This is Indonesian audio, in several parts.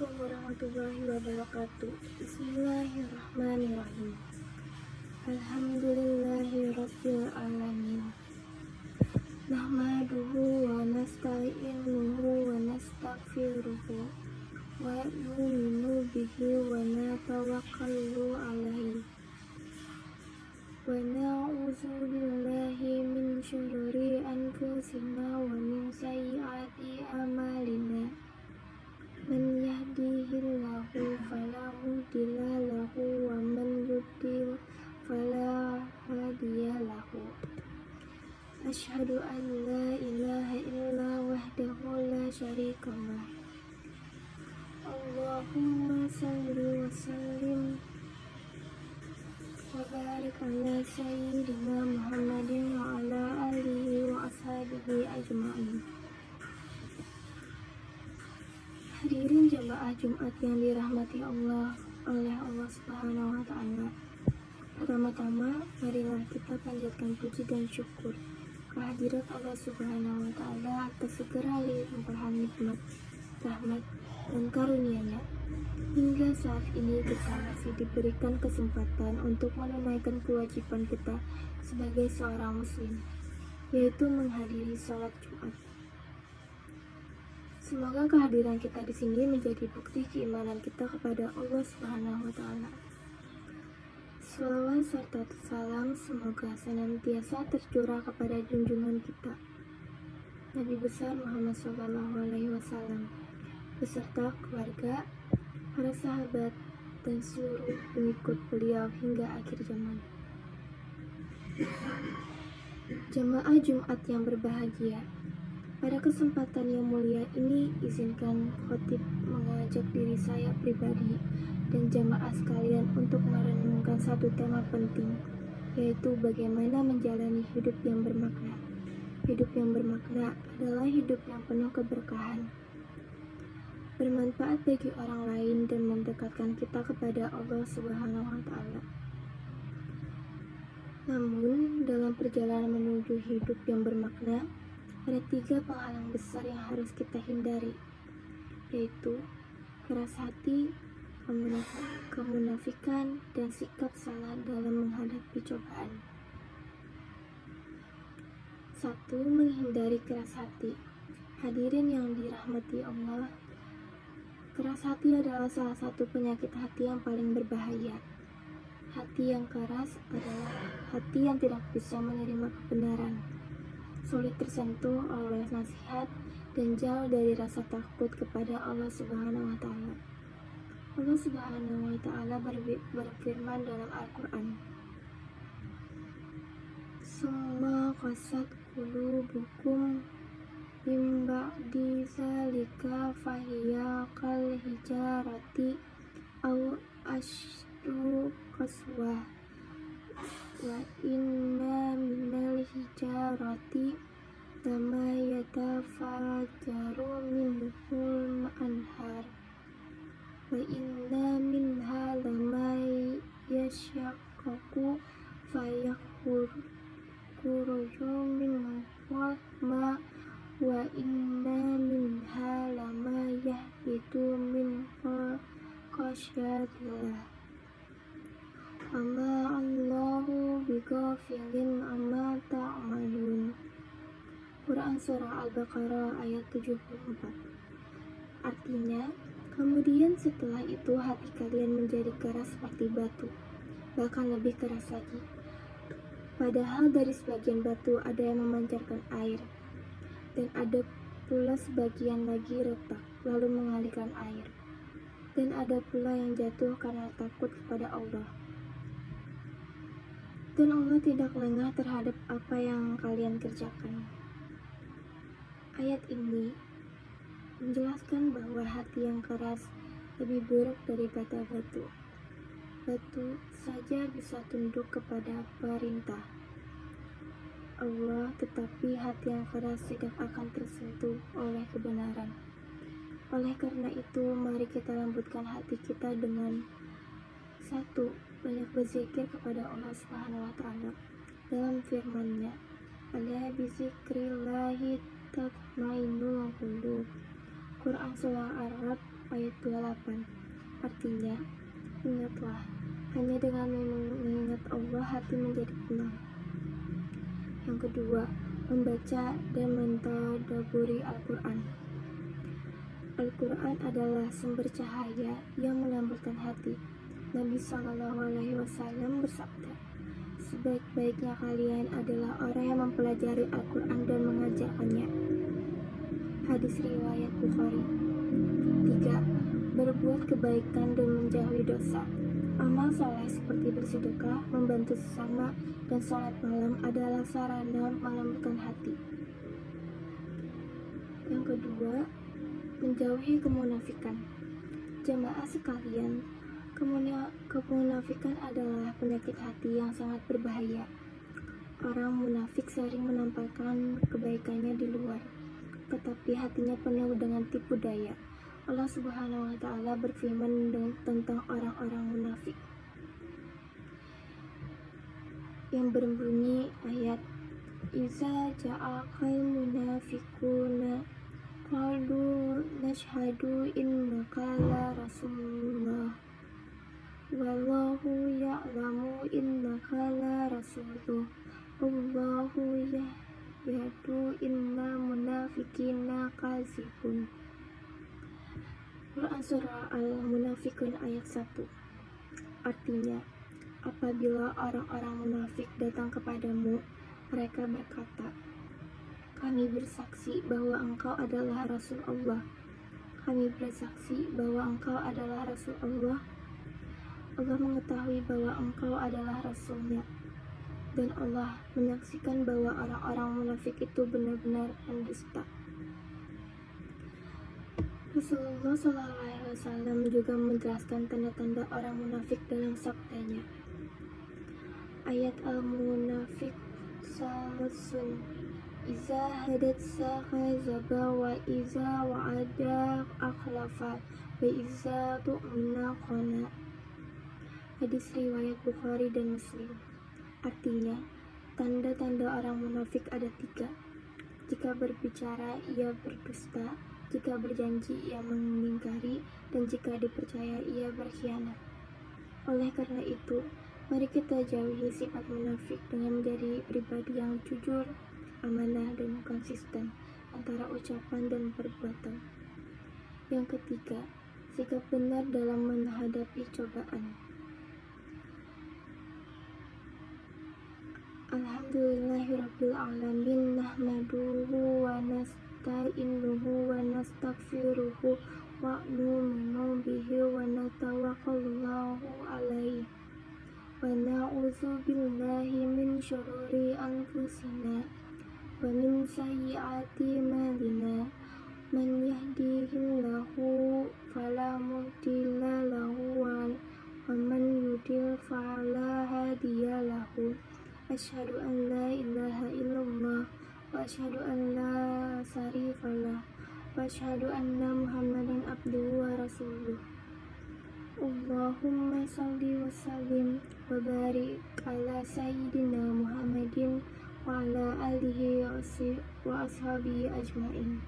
Assalamualaikum warahmatullahi wabarakatuh. Bismillahirrahmanirrahim. Alhamdulillahi rabbil alamin. Nahmaduhu wa nasta'inuhu wa nastaghfiruhu wa nu'minu bihi wa natawakkalu alaihi wa na'udzu billahi min syururi anfusina wa min sayyiati a'malina. Man yahdihillahu fala mudilla lahu wa man yudlil fala hadiya lahu. Asyhadu an la ilaha illa wahdahu la syarikalah. Allahumma shalli wa sallim wa barik ala sayyidina Muhammadin wa ala alihi wa ashabihi ajma'in. Hadirin jamaah Jumat yang dirahmati Allah oleh Allah Subhanahu wa Ta'ala. Pertama-tama, marilah kita panjatkan puji dan syukur kehadirat Allah Subhanahu wa Ta'ala atas segala limpahan nikmat, rahmat, dan karunia-Nya. Hingga saat ini kita masih diberikan kesempatan untuk menunaikan kewajiban kita sebagai seorang muslim, yaitu menghadiri sholat Jumat. Semoga kehadiran kita di sini menjadi bukti keimanan kita kepada Allah Subhanahu wa Ta'ala. Shalawat serta salam semoga senantiasa tercurah kepada junjungan kita, Nabi besar Muhammad SAW, beserta keluarga, para sahabat, dan seluruh pengikut beliau hingga akhir zaman. Jamaah Jumat yang berbahagia, pada kesempatan yang mulia ini, izinkan khotib mengajak diri saya pribadi dan jamaah sekalian untuk merenungkan satu tema penting, yaitu bagaimana menjalani hidup yang bermakna. Hidup yang bermakna adalah hidup yang penuh keberkahan, bermanfaat bagi orang lain dan mendekatkan kita kepada Allah Subhanahu wa Ta'ala. Namun, dalam perjalanan menuju hidup yang bermakna, ada 3 penghalang besar yang harus kita hindari, yaitu keras hati, kemunafikan, dan sikap salah dalam menghadapi cobaan. 1. Menghindari keras hati. Hadirin yang dirahmati Allah, keras hati adalah salah satu penyakit hati yang paling berbahaya. Hati yang keras adalah hati yang tidak bisa menerima kebenaran, sulit tersentuh oleh nasihat, dan jauh dari rasa takut kepada Allah Subhanahu wa Ta'ala. Allah Subhanahu wa Ta'ala berfirman dalam Al-Quran, "Summa qasat qulubukum min ba'di dzalika fahiya kal hijarati aw ashdu qaswah wa inna minal hijarati lama yatafajjaru minhul anhar wa inna minha lama yashaqqaqu fayakhruju minhul ma wa inna minha lama yahbitu min khasyatillah amma Allahu bighafilin amma ta'malun." Quran Surah Al-Baqarah ayat 74. Artinya, kemudian setelah itu hati kalian menjadi keras seperti batu, bahkan lebih keras lagi. Padahal dari sebagian batu ada yang memancarkan air, dan ada pula sebagian lagi retak lalu mengalirkan air, dan ada pula yang jatuh karena takut kepada Allah. Dan Allah tidak lengah terhadap apa yang kalian kerjakan. Ayat ini menjelaskan bahwa hati yang keras lebih buruk daripada batu. Batu saja bisa tunduk kepada perintah Allah, tetapi hati yang keras tidak akan tersentuh oleh kebenaran. Oleh karena itu, mari kita lembutkan hati kita dengan 1. Banyak berzikir kepada Allah Subhanahu wa Ta'ala dalam firman-Nya, "Ala bizikrillahi tatma'innul qulub." Quran Surah Ar-Ra'd ayat 28. Artinya, ingatlah, hanya dengan mengingat Allah hati menjadi tenang. Yang kedua, membaca dan mentadaburi Al-Quran. Al-Quran adalah sumber cahaya yang melembutkan hati. Nabi SAW bersabda, sebaik-baiknya kalian adalah orang yang mempelajari Al-Quran dan mengajarkannya. Hadis riwayat Bukhari. 3. Berbuat kebaikan dan menjauhi dosa. Amal saleh seperti bersedekah, membantu sesama, dan sholat malam adalah sarana melembutkan hati. Yang kedua, menjauhi kemunafikan. Jamaah sekalian, kemunafikan adalah penyakit hati yang sangat berbahaya. Orang munafik sering menampakkan kebaikannya di luar, tetapi hatinya penuh dengan tipu daya. Allah Subhanahu wa Ta'ala berfirman tentang orang-orang munafik yang berbunyi ayat Iza ja'akal munafikuna qalu nashhadu innaka la rasulullah wallahu ya'lamu innaka la rasuluh wallahu yahdu inna munafikina kazibun. Quran Surah Al-Munafikun ayat 1. Artinya, apabila orang-orang munafik datang kepadamu, mereka berkata, kami bersaksi bahwa engkau adalah Rasul Allah. Kami bersaksi bahwa engkau adalah Rasul Allah. Allah mengetahui bahwa engkau adalah Rasulnya. Dan Allah menyaksikan bahwa orang-orang munafik itu benar-benar pendusta. Rasulullah SAW juga menjelaskan tanda-tanda orang munafik dalam sabdanya. Ayat al-munafiq salasun iza hadatsa kadzaba wa iza wa'ada akhlafa wa iza tu'mina khana. Hadis riwayat Bukhari dan Muslim. Artinya, tanda-tanda orang munafik ada 3. Jika berbicara, ia berdusta. Jika berjanji, ia mengingkari, dan jika dipercaya, ia berkhianat. Oleh karena itu, mari kita jauhi sifat munafik dengan menjadi pribadi yang jujur, amanah, dan konsisten antara ucapan dan perbuatan. Yang ketiga, sikap benar dalam menghadapi cobaan. Alhamdulillahirabbil alamin, nahmaduhu wa nasta'inuhu wa nastaghfiruhu wa nu'minu bihi wa natawakkalu alaihi wa na'udzu billahi min syururi anfusina wa min sayyiati a'malina. Man yahdihillahu fala mudilla lahu wa man yudlil fala hadiya lahu. Asyhadu an la ilaha illallah wa asyhadu an la syarikalah wa asyhadu anna Muhammadan abduhu wa rasuluh. Allahumma shalli wa sallim wa barik ala sayyidina Muhammadin wa ala alihi wa ashabihi ajmain.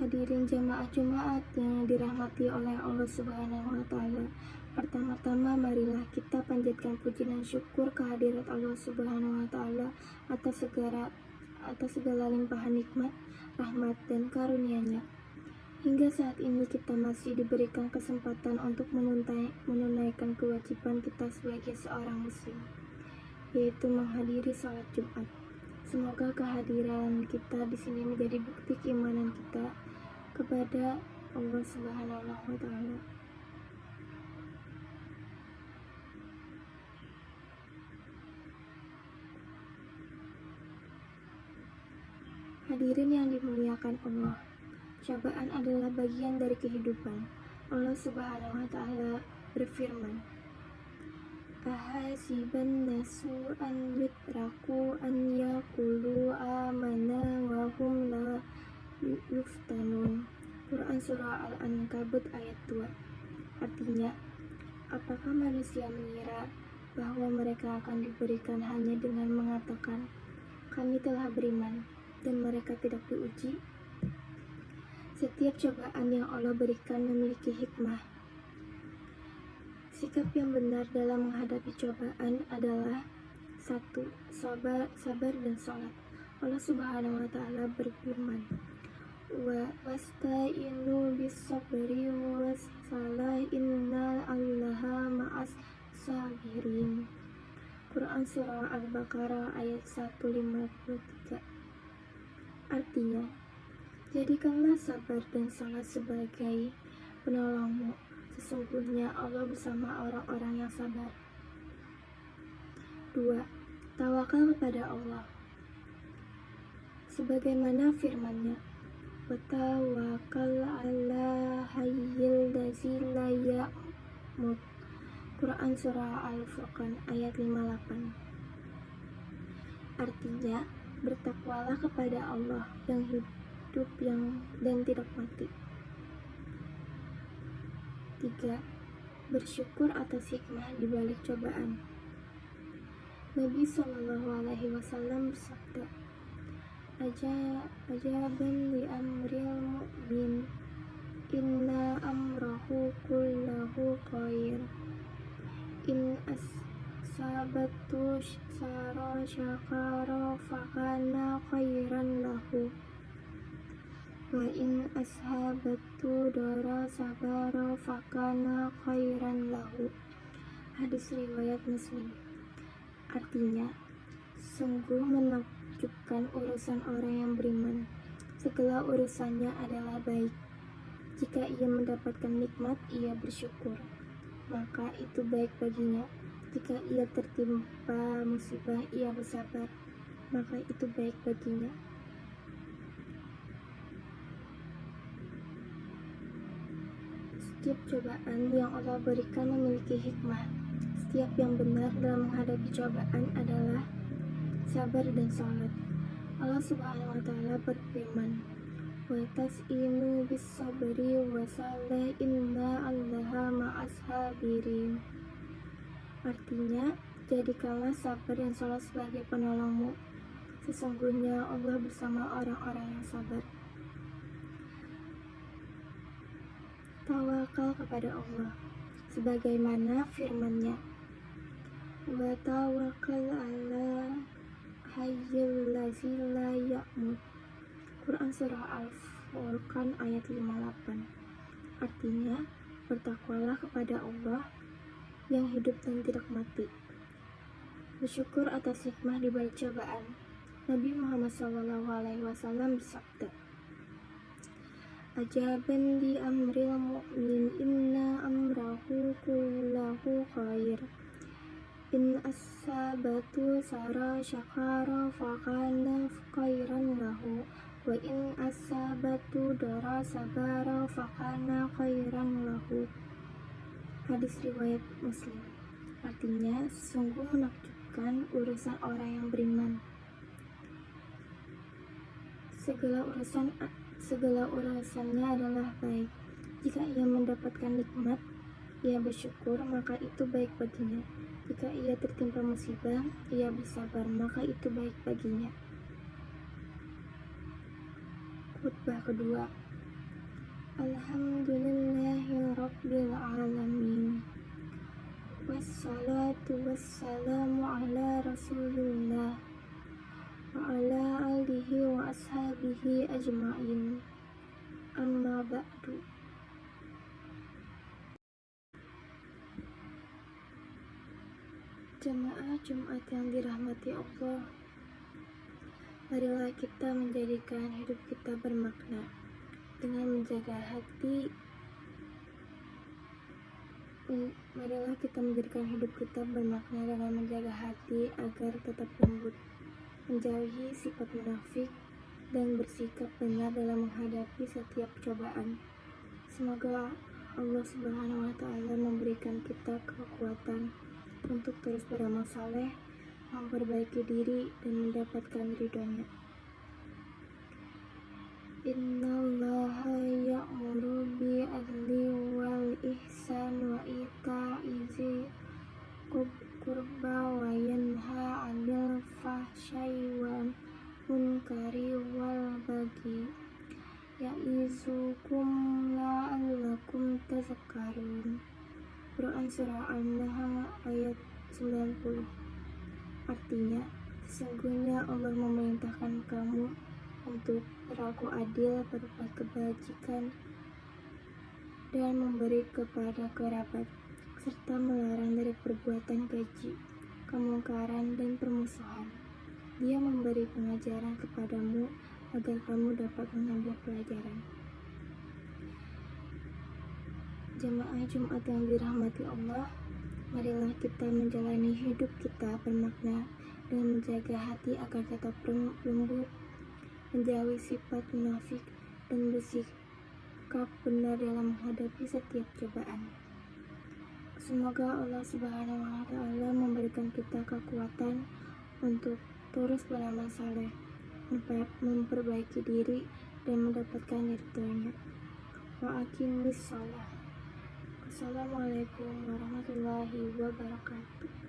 Hadirin jamaah Jumat yang dirahmati oleh Allah Subhanahu wa Ta'ala, pertama-tama marilah kita panjatkan puji dan syukur kehadirat Allah Subhanahu wa Ta'ala atas segala limpahan nikmat, rahmat, dan karunia-Nya. Hingga saat ini kita masih diberikan kesempatan untuk menunaikan kewajiban kita sebagai seorang muslim, yaitu menghadiri salat Jumat. Semoga kehadiran kita di sini menjadi bukti keimanan kita kepada Allah Subhanahu wa Ta'ala. Hadirin yang dimuliakan Allah, cobaan adalah bagian dari kehidupan. Allah Subhanahu wa Ta'ala berfirman, ahasiban nasu an yutraku an yaqulu amanna wa hum la yuftanun. Quran Surah Al-Ankabut ayat 2. Artinya, apakah manusia mengira bahwa mereka akan diberikan hanya dengan mengatakan kami telah beriman dan mereka tidak diuji? Setiap cobaan yang Allah berikan memiliki hikmah. Sikap yang benar dalam menghadapi cobaan adalah 1. Sabar dan sholat. Allah Subhanahu wa Ta'ala berfirman, wasta'inu bis-sabri was-salah innal Allaha ma'as sabirin. Quran Surah Al-Baqarah ayat 153. Artinya, jadikanlah sabar dan salat sebagai penolongmu. Sesungguhnya Allah bersama orang-orang yang sabar. 2. Tawakal kepada Allah. Sebagaimana firman-Nya, "Watawakkal 'ala hayyil ladzi la yamut." Quran Surah Al-Furqan ayat 58. Artinya, bertakwalah kepada Allah yang hidup dan tidak mati. 3. Bersyukur atas hikmah di balik cobaan. Nabi SAW bersabda, Ajaban li amril mu'min, inna amrahu kullahu khair. In asabatu sara syakara fakana khairan lahu. Wa in ashabatu dara sabara fakana khairan lahu. Hadis riwayat Muslim. Artinya, sungguh menakjubkan urusan orang yang beriman. Segala urusannya adalah baik. Jika ia mendapatkan nikmat, ia bersyukur, maka itu baik baginya. Jika ia tertimpa musibah, ia bersabar, maka itu baik baginya. Setiap cobaan yang Allah berikan memiliki hikmah. Setiap yang benar dalam menghadapi cobaan adalah sabar dan salat. Allah Subhanahu wa Ta'ala berfirman, "Wa tas'inu bis-sabri was-salah inna Allaha ma'as sabirin." Artinya, jadikanlah sabar dan salat sebagai penolongmu. Sesungguhnya Allah bersama orang-orang yang sabar. Tawakal kepada Allah. Sebagaimana firman-Nya, wa tawakkal 'ala hayyil ladzi la yamut. Quran Surah Al-Furqan ayat 58. Artinya, bertakwalah kepada Allah yang hidup dan tidak mati. Bersyukur atas hikmah di balik cobaan. Nabi Muhammad SAW bersabda, Ajaban li amril mu'min, inna amrahu kullahu khair. In asabatu sara syakara fakana khairan lahu. Wa in asabatu dara sabara fakana khairan lahu. Hadis riwayat Muslim. Artinya, sungguh menakjubkan urusan orang yang beriman. Segala urusannya adalah baik. Jika ia mendapatkan nikmat, ia bersyukur, maka itu baik baginya. Jika ia tertimpa musibah, ia bersabar, maka itu baik baginya. Khutbah kedua. Alhamdulillahirabbil alamin. Wassalatu wassalamu ala Rasulillah wa ala alihi wa ashabihi ajma'in. Amma ba'du. Jemaah Jumat yang dirahmati Allah, marilah kita menjadikan hidup kita bermakna dengan menjaga hati. Marilah kita menjadikan hidup kita bermakna dengan menjaga hati agar tetap lembut, menjauhi sifat munafik, dan bersikap benar dalam menghadapi setiap cobaan. Semoga Allah Subhanahu wa Ta'ala memberikan kita kekuatan untuk terus beramal saleh, memperbaiki diri, dan mendapatkan ridhonya. Innallaha ya'muru bil-'adli wal ihsan wa ita'i dzil qurba wa yanha 'anil fahsya'i wal munkari wal baghi ya'izukum ya'idukum la'allakum tazakkarun. Quran Surah An-Nahl ayat 90. Artinya, sesungguhnya Allah memerintahkan kamu untuk berlaku adil, berbuat kebajikan, dan memberi kepada kerabat, serta melarang dari perbuatan keji, kemungkaran, dan permusuhan. Dia memberi pengajaran kepadamu agar kamu dapat mengambil pelajaran. Jamaah Jumat yang dirahmati Allah, marilah kita menjalani hidup kita bermakna dan menjaga hati agar tetap lembut, menjauhi sifat munafik, dan bersikap benar dalam menghadapi setiap cobaan. Semoga Allah Subhanahu wa Ta'ala memberikan kita kekuatan untuk terus beramal saleh, memperbaiki diri, dan mendapatkan ridhonya. Wa aqimis shalah. Wassalamualaikum warahmatullahi wabarakatuh.